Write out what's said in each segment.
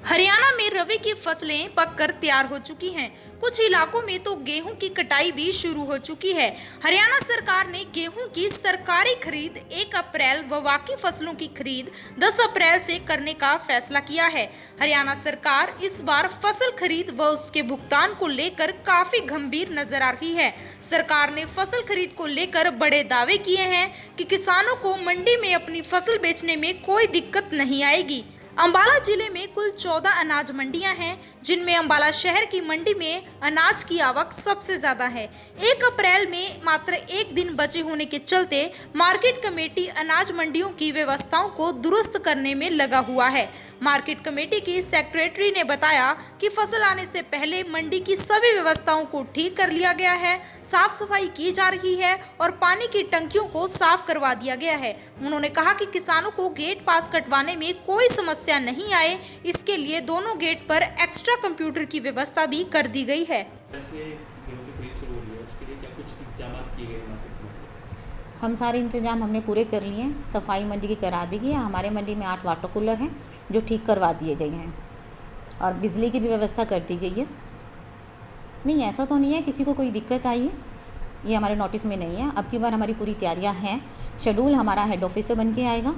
हरियाणा में रबी की फसलें पककर तैयार हो चुकी हैं। कुछ इलाकों में तो गेहूं की कटाई भी शुरू हो चुकी है। हरियाणा सरकार ने गेहूं की सरकारी खरीद 1 अप्रैल व बाकी फसलों की खरीद 10 अप्रैल से करने का फैसला किया है। हरियाणा सरकार इस बार फसल खरीद व उसके भुगतान को लेकर काफी गंभीर नजर आ रही है। सरकार ने फसल खरीद को लेकर बड़े दावे किए हैं कि किसानों को मंडी में अपनी फसल बेचने में कोई दिक्कत नहीं आएगी। अंबाला जिले में कुल 14 अनाज मंडियां हैं, जिनमें अंबाला शहर की मंडी में अनाज की आवक सबसे ज्यादा है। 1 अप्रैल में मात्र एक दिन बचे होने के चलते मार्केट कमेटी अनाज मंडियों की व्यवस्थाओं को दुरुस्त करने में लगा हुआ है। मार्केट कमेटी की सेक्रेटरी ने बताया कि फसल आने से पहले मंडी की सभी व्यवस्थाओं को ठीक कर लिया गया है, साफ सफाई की जा रही है और पानी की टंकियों को साफ करवा दिया गया है। उन्होंने कहा कि किसानों को गेट पास कटवाने में कोई समस्या नहीं आए, इसके लिए दोनों गेट पर एक्स्ट्रा कंप्यूटर की व्यवस्था भी कर दी गई है। हम सारे इंतजाम हमने पूरे कर लिए हैं। सफाई मंडी की करा दी गई है। हमारे मंडी में 8 वाटर कूलर हैं जो ठीक करवा दिए गए हैं और बिजली की भी व्यवस्था कर दी गई है। नहीं, ऐसा तो नहीं है किसी को कोई दिक्कत आई है, ये हमारे नोटिस में नहीं है। अब की बार हमारी पूरी तैयारियां हैं। शेड्यूल हमारा हेड ऑफिस से बन के आएगा।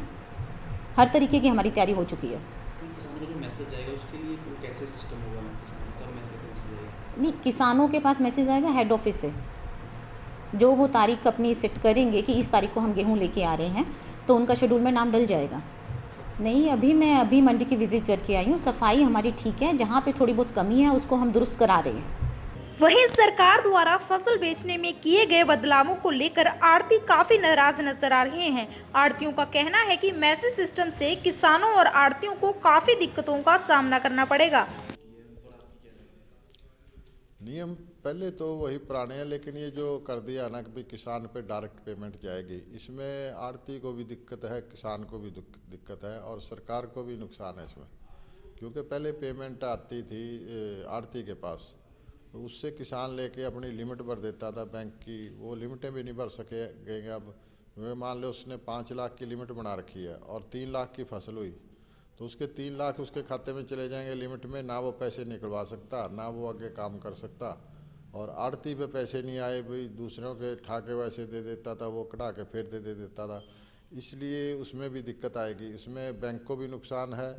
हर तरीके की हमारी तैयारी हो चुकी है। नहीं, किसानों के पास मैसेज आएगा हेड ऑफिस से, जो वो तारीख अपनी सेट करेंगे कि इस तारीख को हम गेहूं लेके आ रहे हैं, तो उनका शेड्यूल में नाम डल जाएगा। नहीं, मैं मंडी की विजिट करके आई हूँ। सफाई हमारी ठीक है, जहाँ पे थोड़ी बहुत कमी है उसको हम दुरुस्त करा रहे हैं। वहीं सरकार द्वारा फसल बेचने में किए गए बदलावों को लेकर आड़ती काफी नाराज नजर आ रहे हैं। आड़तियों का कहना है कि मैसेज सिस्टम से किसानों और आड़तियों को काफी दिक्कतों का सामना करना पड़ेगा। नियम पहले तो वही पुराने हैं, लेकिन ये जो कर दिया ना कि किसान पे डायरेक्ट पेमेंट जाएगी, इसमें आड़ती को भी दिक्कत है, किसान को भी दिक्कत है और सरकार को भी नुकसान है इसमें। क्योंकि पहले पेमेंट आती थी आड़ती के पास, तो उससे किसान लेके अपनी लिमिट भर देता था बैंक की। वो लिमिटें भी नहीं भर सकेंगे। अब वे मान लो उसने 5 लाख की लिमिट बना रखी है और 3 लाख की फसल हुई, तो उसके 3 लाख उसके खाते में चले जाएंगे लिमिट में। ना वो पैसे निकलवा सकता, ना वो आगे काम कर सकता। और आड़ती पे पैसे नहीं आए, भाई दूसरों के ठाके वैसे दे देता था, वो कटा के फिर दे देता था। इसलिए उसमें भी दिक्कत आएगी। इसमें बैंक को भी नुकसान है,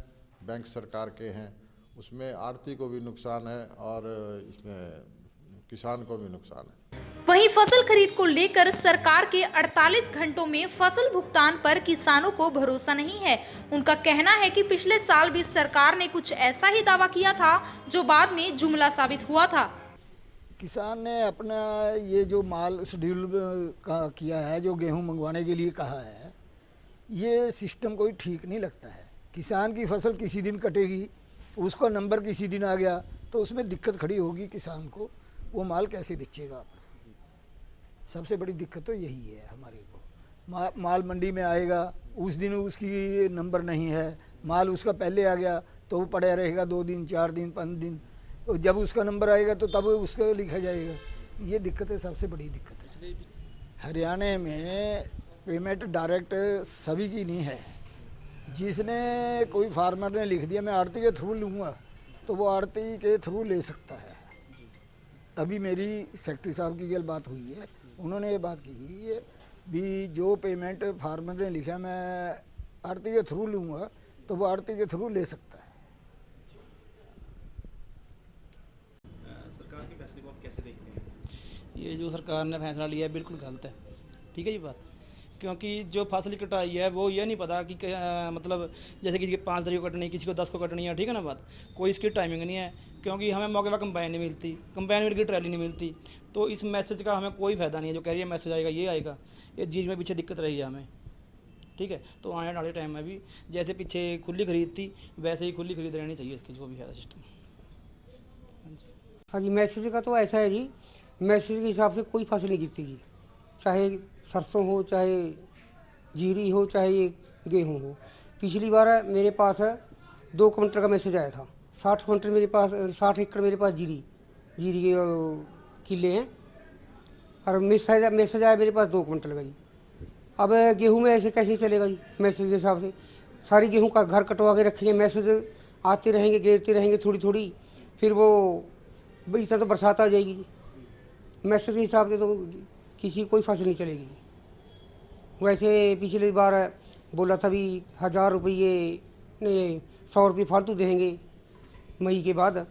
बैंक सरकार के हैं, उसमें आड़ती को भी नुकसान है और इसमें किसान को भी नुकसान है। वहीं फसल खरीद को लेकर सरकार के 48 घंटों में फसल भुगतान पर किसानों को भरोसा नहीं है। उनका कहना है कि पिछले साल भी सरकार ने कुछ ऐसा ही दावा किया था जो बाद में जुमला साबित हुआ था। किसान ने अपना ये जो माल शेड्यूल का किया है, जो गेहूं मंगवाने के लिए कहा है, ये सिस्टम कोई ठीक नहीं लगता है। किसान की फसल किसी दिन कटेगी, उसका नंबर किसी दिन आ गया तो उसमें दिक्कत खड़ी होगी किसान को। वो माल कैसे बेचेगा अपना? सबसे बड़ी दिक्कत तो यही है हमारे को। माल मंडी में आएगा, उस दिन उसकी नंबर नहीं है, माल उसका पहले आ गया तो वो पड़ा रहेगा 2 दिन 4 दिन 5 दिन, तो जब उसका नंबर आएगा तो तब उसका लिखा जाएगा। ये दिक्कत है, सबसे बड़ी दिक्कत है। हरियाणा में पेमेंट डायरेक्ट सभी की नहीं है। जिसने कोई फार्मर ने लिख दिया मैं आड़ती के थ्रू लूँगा, तो वो आड़ती के थ्रू ले सकता है। अभी मेरी सेक्रेटरी साहब की कल बात हुई है, उन्होंने ये बात की है भी जो पेमेंट फार्मर ने लिखा मैं आड़ती के थ्रू लूँगा, तो वो आड़ती के थ्रू ले सकता है। सरकार के फैसले को आप कैसे देखते हैं? ये जो सरकार ने फैसला लिया है बिल्कुल गलत है। ठीक है ये बात, क्योंकि जो फसल कटाई है वो ये नहीं पता कि मतलब जैसे किसी के 5 तारीख को कटनी, किसी को 10 को कटनी है। ठीक है ना बात, कोई इसकी टाइमिंग नहीं है, क्योंकि हमें मौके पर कंबाइन नहीं मिलती, कंबाइन मिल की ट्रैली नहीं मिलती। तो इस मैसेज का हमें कोई फ़ायदा नहीं है। जो कह रही है मैसेज आएगा ये आएगा, ये चीज़ में पीछे दिक्कत रही है हमें। ठीक है, तो आने वाले टाइम में भी जैसे पीछे खुली खरीद थी वैसे ही खुली खरीद रहनी चाहिए इसकी, जो भी है सिस्टम। हाँ जी, मैसेज का तो ऐसा है जी, मैसेज के हिसाब से कोई फसल नहीं गिरती जी, चाहे सरसों हो, चाहे जीरी हो, चाहे गेहूं हो। पिछली बार मेरे पास 2 क्विंटल का मैसेज आया था। 60 क्विंटल मेरे पास, 60 एकड़ मेरे पास जीरी के किले हैं और मैसेज आया मेरे पास 2 क्विंटल का जी। अब गेहूं में ऐसे कैसे चलेगा जी? मैसेज के हिसाब से सारी गेहूं का घर कटवा के रखेंगे, मैसेज आते रहेंगे, घेरते रहेंगे थोड़ी थोड़ी, फिर वो इतना तो बरसात आ जाएगी। मैसेज के हिसाब से तो किसी कोई फसल नहीं चलेगी। वैसे पिछली बार बोला था भी 1000 रुपये ने 100 रुपये फालतू देंगे मई के बाद,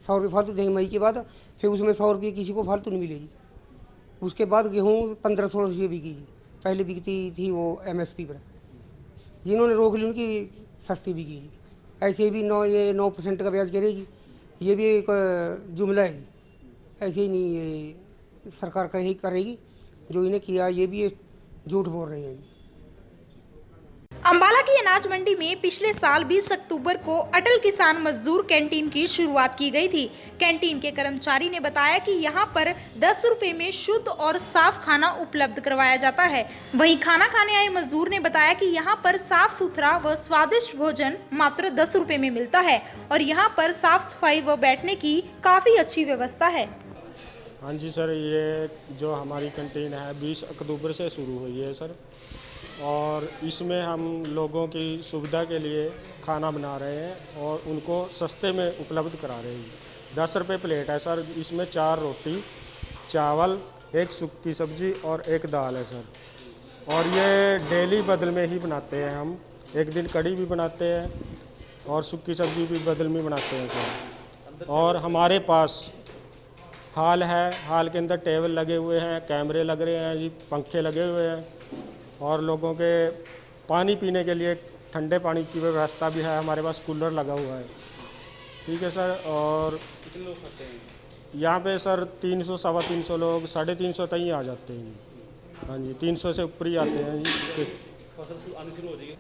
100 रुपये फालतू देंगे मई के बाद, फिर उसमें 100 रुपये किसी को फालतू नहीं मिलेगी। उसके बाद गेहूँ 1500 रुपये बिकेगी, पहले बिकती थी वो MSP पर, जिन्होंने रोक ली उनकी सस्ती बिकेगी। ऐसे भी 9% का ब्याज गिरेगी, ये भी एक जुमला है। ऐसे ही नहीं ये सरकार करेगी, जो इन्हें किया ये भी झूठ बोल रहे हैं। अंबाला की अनाज मंडी में पिछले साल 20 अक्टूबर को अटल किसान मजदूर कैंटीन की शुरुआत की गई थी। कैंटीन के कर्मचारी ने बताया कि यहां पर 10 रुपए में शुद्ध और साफ खाना उपलब्ध करवाया जाता है। वहीं खाना खाने आए मजदूर ने बताया कि यहां पर साफ सुथरा व स्वादिष्ट भोजन मात्र 10 रुपए में मिलता है और यहां पर साफ सफाई व बैठने की काफी अच्छी व्यवस्था है। हाँ जी सर, ये जो हमारी कैंटीन है 20 अक्टूबर से शुरू हुई है सर, और इसमें हम लोगों की सुविधा के लिए खाना बना रहे हैं और उनको सस्ते में उपलब्ध करा रहे हैं। 10 रुपये प्लेट है सर, इसमें 4 रोटी, चावल, 1 सूखी सब्जी और 1 दाल है सर। और ये डेली बदल में ही बनाते हैं हम, एक दिन कड़ी भी बनाते हैं और सूखी सब्जी भी बदल में बनाते हैं सर। और हमारे पास हॉल है, हॉल के अंदर टेबल लगे हुए हैं, कैमरे लग रहे हैं जी, पंखे लगे हुए हैं और लोगों के पानी पीने के लिए ठंडे पानी की व्यवस्था भी है। हमारे पास कूलर लगा हुआ है, ठीक है सर। और कितने लोग खाते हैं यहाँ पे सर? 300 सवा 300 लोग, 350 तक ही आ जाते हैं। हाँ जी, 300 से ऊपर ही आते हैं जी। फसल आनी शुरू हो जाएगी।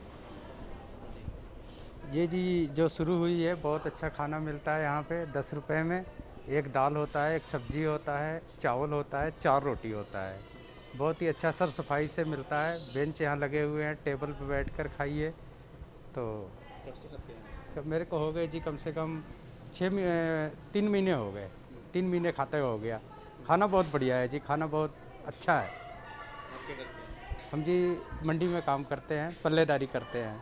ये जी जो शुरू हुई है, बहुत अच्छा खाना मिलता है यहाँ पे 10 रुपए में। एक दाल होता है, एक सब्जी होता है, चावल होता है, 4 रोटी होता है। बहुत ही अच्छा सर सफाई से मिलता है। बेंच यहाँ लगे हुए हैं, टेबल पर बैठकर खाइए। तो कब से करते हैं? मेरे को हो गए जी कम से कम 3 महीने हो गए, 3 महीने खाते हो गया। खाना बहुत बढ़िया है जी, खाना बहुत अच्छा है। आप क्या करते हैं? हम जी मंडी में काम करते हैं, पल्लेदारी करते हैं।